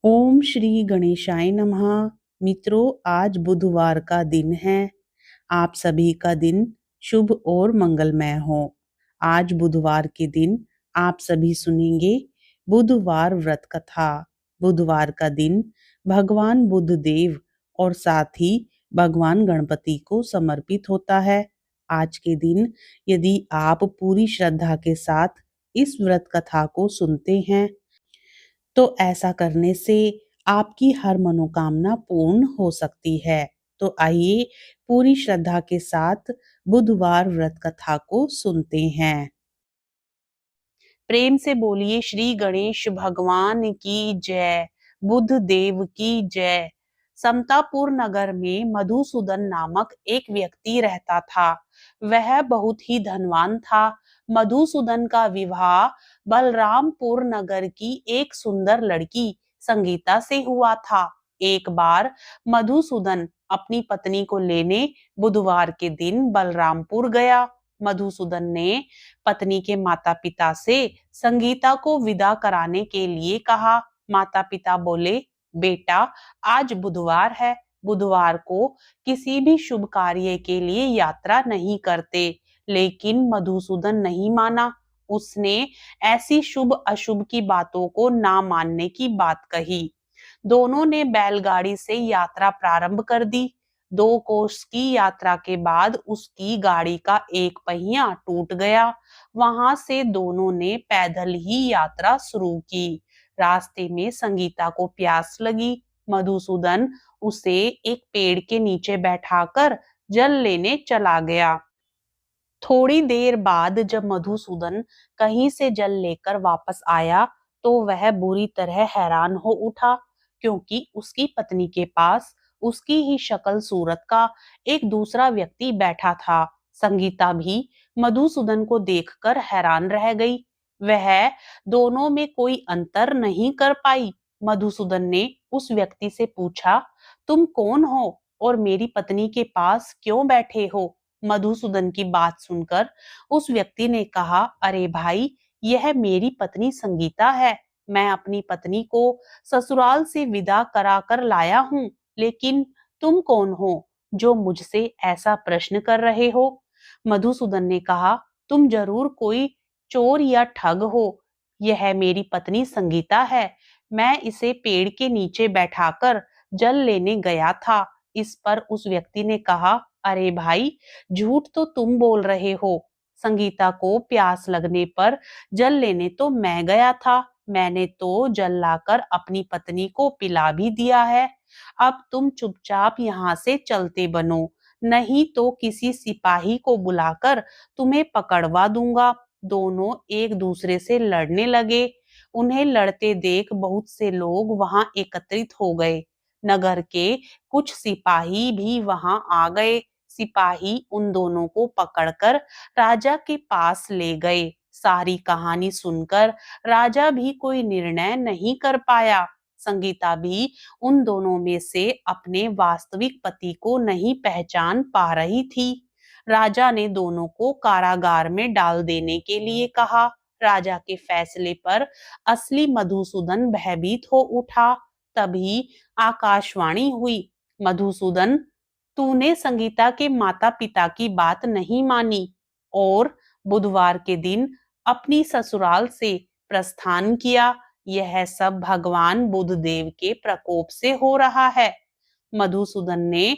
ओम श्री गणेशाय नमः। मित्रों, आज बुधवार का दिन है। आप सभी का दिन शुभ और मंगलमय हो। आज बुधवार के दिन आप सभी सुनेंगे बुधवार व्रत कथा। बुधवार का दिन भगवान बुद्ध देव और साथ ही भगवान गणपति को समर्पित होता है। आज के दिन यदि आप पूरी श्रद्धा के साथ इस व्रत कथा को सुनते हैं तो ऐसा करने से आपकी हर मनोकामना पूर्ण हो सकती है। तो आइए पूरी श्रद्धा के साथ बुधवार व्रत कथा को सुनते हैं। प्रेम से बोलिए श्री गणेश भगवान की जय, बुद्ध देव की जय। समतापुर नगर में मधुसूदन नामक एक व्यक्ति रहता था। वह बहुत ही धनवान था। मधुसूदन का विवाह बलरामपुर नगर की एक सुंदर लड़की संगीता से हुआ था। एक बार मधुसूदन अपनी पत्नी को लेने बुधवार के दिन बलरामपुर गया। मधुसूदन ने पत्नी के माता-पिता से संगीता को विदा कराने के लिए कहा। माता-पिता बोले, बेटा आज बुधवार है, बुधवार को किसी भी शुभ कार्य के लिए यात्रा नहीं करते। लेकिन मधुसूदन नहीं माना। उसने ऐसी शुभ अशुभ की बातों को ना मानने की बात कही। दोनों ने बैलगाड़ी से यात्रा प्रारंभ कर दी। 2 कोस की यात्रा के बाद उसकी गाड़ी का एक पहिया टूट गया। वहां से दोनों ने पैदल ही यात्रा शुरू की। रास्ते में संगीता को प्यास लगी। मधुसूदन उसे एक पेड़ के नीचे बैठाकर जल लेने चला गया। थोड़ी देर बाद जब मधुसूदन कहीं से जल लेकर वापस आया तो वह बुरी तरह हैरान हो उठा, क्योंकि उसकी पत्नी के पास उसकी ही शक्ल सूरत का एक दूसरा व्यक्ति बैठा था। संगीता भी मधुसूदन को देखकर हैरान रह गई। वह दोनों में कोई अंतर नहीं कर पाई। मधुसूदन ने उस व्यक्ति से पूछा, तुम कौन हो और मेरी पत्नी के पास क्यों बैठे हो? मधुसूदन की बात सुनकर उस व्यक्ति ने कहा, अरे भाई, यह मेरी पत्नी संगीता है। मैं अपनी पत्नी को ससुराल से विदा करा कर लाया हूँ। लेकिन तुम कौन हो जो मुझसे ऐसा प्रश्न कर रहे हो? मधुसूदन ने कहा, तुम जरूर कोई चोर या ठग हो। यह मेरी पत्नी संगीता है। मैं इसे पेड़ के नीचे बैठाकर जल लेने गया था। इस पर उस व्यक्ति ने कहा, अरे भाई, झूठ तो तुम बोल रहे हो। संगीता को प्यास लगने पर जल लेने तो मैं गया था। मैंने तो जल लाकर अपनी पत्नी को पिला भी दिया है। अब तुम चुपचाप यहाँ से चलते बनो, नहीं तो किसी सिपाही को बुलाकर तुम्हें पकड़वा दूंगा। दोनों एक दूसरे से लड़ने लगे। उन्हें लड़ते देख बहुत से लोग वहां एकत्रित हो गए। नगर के कुछ सिपाही भी वहां आ गए। सिपाही उन दोनों को पकड़कर राजा के पास ले गए। सारी कहानी सुनकर राजा भी कोई निर्णय नहीं कर पाया। संगीता भी उन दोनों में से अपने वास्तविक पति को नहीं पहचान पा रही थी। राजा ने दोनों को कारागार में डाल देने के लिए कहा। राजा के फैसले पर असली मधुसूदन भयभीत हो उठा। तभी आकाशवाणी हुई, मधुसूदन, तूने संगीता के माता पिता की बात नहीं मानी और बुधवार के दिन अपनी ससुराल से प्रस्थान किया। यह सब भगवान बुद्ध देव के प्रकोप से हो रहा है। मधुसूदन ने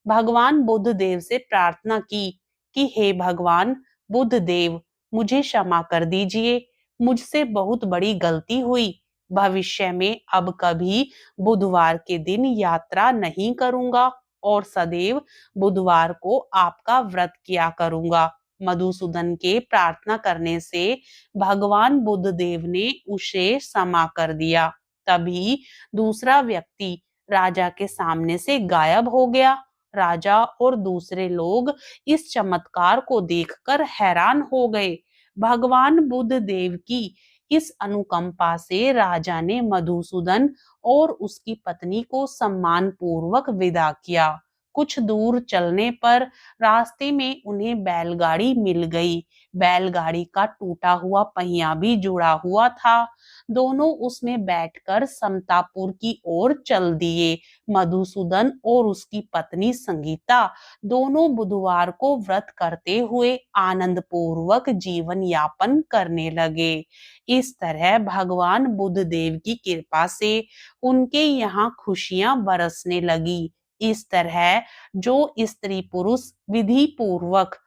भगवान बुद्ध देव से प्रार्थना की कि हे भगवान बुद्ध देव, मुझे क्षमा कर दीजिए। मुझसे बहुत बड़ी गलती हुई। भविष्य में अब कभी बुधवार के दिन यात्रा नहीं करूंगा और सदैव बुधवार को आपका व्रत किया करूंगा। मधुसूदन के प्रार्थना करने से भगवान बुद्ध देव ने उसे क्षमा कर दिया। तभी दूसरा व्यक्ति राजा के सामने से गायब हो गया। राजा और दूसरे लोग इस चमत्कार को देखकर हैरान हो गए। भगवान बुद्ध देव की इस अनुकंपा से राजा ने मधुसूदन और उसकी पत्नी को सम्मान पूर्वक विदा किया। कुछ दूर चलने पर रास्ते में उन्हें बैलगाड़ी मिल गई। बैलगाड़ी का टूटा हुआ पहिया भी जुड़ा हुआ था। दोनों उसमें बैठकर समतापुर की ओर चल दिए। मधुसूदन और उसकी पत्नी संगीता दोनों बुधवार को व्रत करते हुए आनंद पूर्वक जीवन यापन करने लगे। इस तरह भगवान बुद्ध देव की कृपा से उनके यहाँ खुशियां बरसने लगी। इस तरह जो स्त्री पुरुष विधि पूर्वक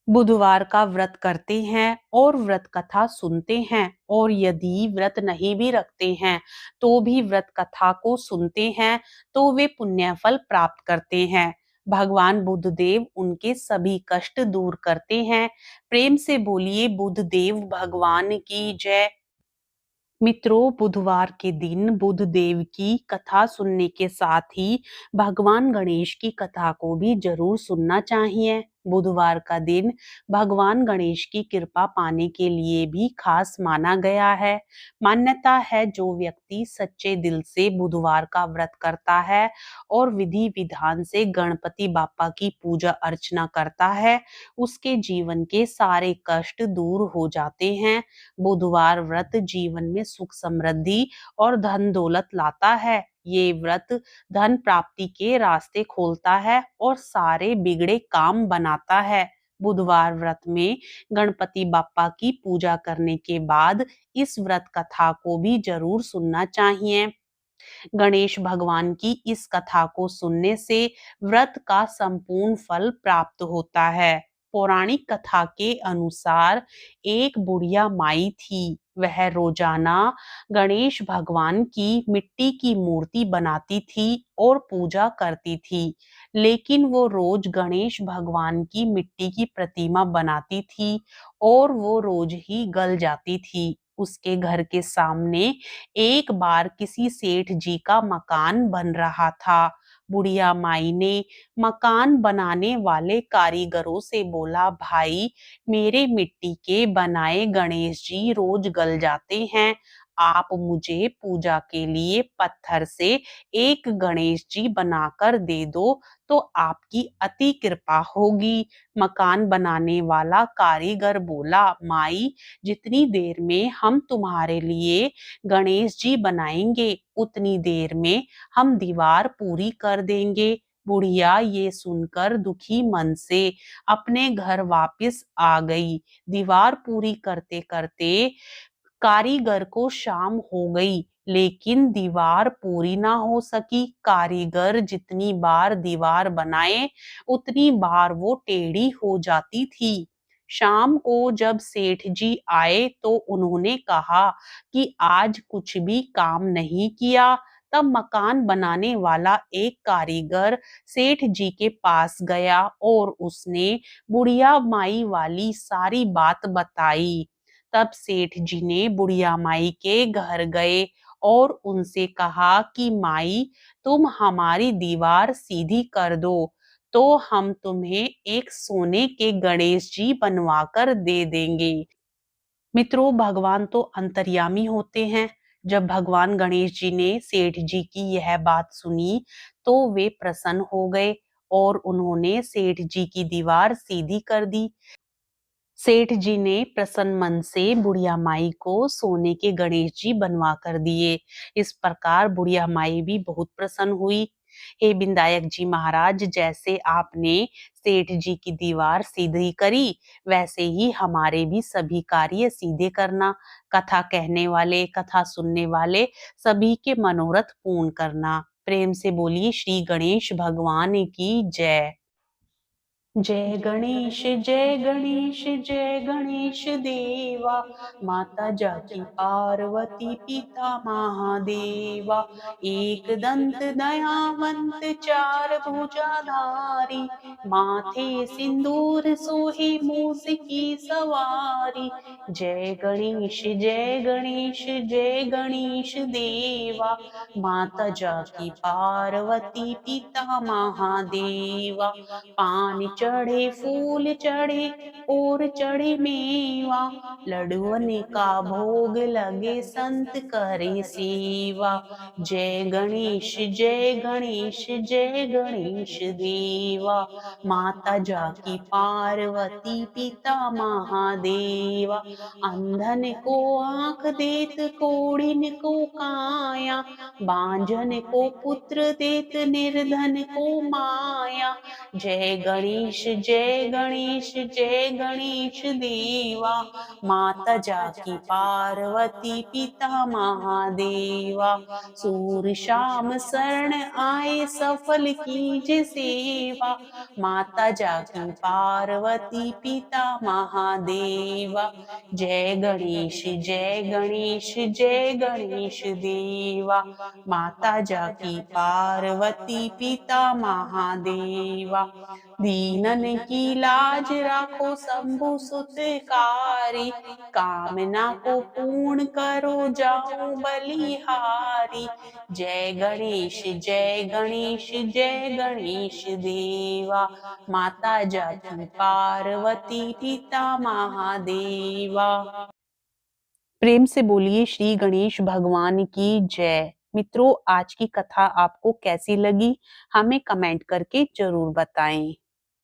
बुधवार का व्रत करते हैं और व्रत कथा सुनते हैं, और यदि व्रत नहीं भी रखते हैं तो भी व्रत कथा को सुनते हैं, तो वे पुण्य फल प्राप्त करते हैं। भगवान बुद्ध देव उनके सभी कष्ट दूर करते हैं। प्रेम से बोलिए बुद्ध देव भगवान की जय। मित्रों, बुधवार के दिन बुद्ध देव की कथा सुनने के साथ ही भगवान गणेश की कथा को भी जरूर सुनना चाहिए। बुधवार का दिन भगवान गणेश की कृपा पाने के लिए भी खास माना गया है। मान्यता है जो व्यक्ति सच्चे दिल से बुधवार का व्रत करता है और विधि विधान से गणपति बापा की पूजा अर्चना करता है, उसके जीवन के सारे कष्ट दूर हो जाते हैं। बुधवार व्रत जीवन में सुख समृद्धि और धन दौलत लाता है। ये व्रत धन प्राप्ति के रास्ते खोलता है और सारे बिगड़े काम बनाता है। बुधवार व्रत में गणपति बापा की पूजा करने के बाद इस व्रत कथा को भी जरूर सुनना चाहिए। गणेश भगवान की इस कथा को सुनने से व्रत का संपूर्ण फल प्राप्त होता है। पौराणिक कथा के अनुसार एक बुढ़िया माई थी। वह रोजाना गणेश भगवान की मिट्टी की मूर्ति बनाती थी और पूजा करती थी। लेकिन वो रोज गणेश भगवान की मिट्टी की प्रतिमा बनाती थी और वो रोज ही गल जाती थी। उसके घर के सामने एक बार किसी सेठ जी का मकान बन रहा था। बुढ़िया माई ने मकान बनाने वाले कारीगरों से बोला, भाई, मेरे मिट्टी के बनाए गणेश जी रोज गल जाते हैं। आप मुझे पूजा के लिए पत्थर से एक गणेश जी बनाकर दे दो तो आपकी अति कृपा होगी। मकान बनाने वाला कारीगर बोला, माई, जितनी देर में हम तुम्हारे लिए गणेश जी बनाएंगे उतनी देर में हम दीवार पूरी कर देंगे। बुढ़िया ये सुनकर दुखी मन से अपने घर वापस आ गई। दीवार पूरी करते करते कारीगर को शाम हो गई, लेकिन दीवार पूरी ना हो सकी। कारीगर जितनी बार दीवार बनाए उतनी बार वो टेढ़ी हो जाती थी। शाम को जब सेठ जी आए तो उन्होंने कहा कि आज कुछ भी काम नहीं किया। तब मकान बनाने वाला एक कारीगर सेठ जी के पास गया और उसने बुढ़िया माई वाली सारी बात बताई। तब सेठ जी ने बुढ़िया माई के घर गए और उनसे कहा कि माई, तुम हमारी दीवार सीधी कर दो तो हम तुम्हें एक सोने के गणेश जी बनवा कर दे देंगे। मित्रों, भगवान तो अंतर्यामी होते हैं। जब भगवान गणेश जी ने सेठ जी की यह बात सुनी तो वे प्रसन्न हो गए और उन्होंने सेठ जी की दीवार सीधी कर दी। सेठ जी ने प्रसन्न मन से बुढ़िया माई को सोने के गणेश जी बनवा कर दिए। इस प्रकार बुढ़िया माई भी बहुत प्रसन्न हुई। हे विनायक जी महाराज, जैसे आपने सेठ जी की दीवार सीधी करी, वैसे ही हमारे भी सभी कार्य सीधे करना। कथा कहने वाले, कथा सुनने वाले सभी के मनोरथ पूर्ण करना। प्रेम से बोलिए श्री गणेश भगवान की जय। जय गणेश जय गणेश जय गणेश देवा, माता जाकी पार्वती पिता महादेवा। एक दंत दयावंत चार भुजाधारी, माथे सिंदूर सोहे मूस की सवारी। जय गणेश जय गणेश जय गणेश देवा, माता जाकी पार्वती पिता महादेवा। पान चढ़े फूल चढ़े और चढ़े मेवा, लडुअन का भोग लगे संत करे सेवा। जय गणेश जय गणेश जय गणेश देवा, माता जाकी पार्वती पिता महादेवा। अंधन को आंख देत कोढ़िन को काया, बांझन को पुत्र देत निर्धन को माया। जय गणेश जय गणेश जय गणेश देवा, माता जाकी पार्वती पिता महादेवा। सूर शाम शरण आए सफल कीज सेवा, माता जाकी पार्वती पिता महादेवा। जय गणेश जय गणेश जय गणेश देवा, माता जाकी पार्वती पिता महादेवा। दीनन की लाज राखो शंभु सुतकारी, कामना को पूर्ण करो जाऊं बलिहारी। जय गणेश जय गणेश जय गणेश देवा, माता जाकी पार्वती पिता महादेवा। प्रेम से बोलिए श्री गणेश भगवान की जय। मित्रों, आज की कथा आपको कैसी लगी हमें कमेंट करके जरूर बताएं।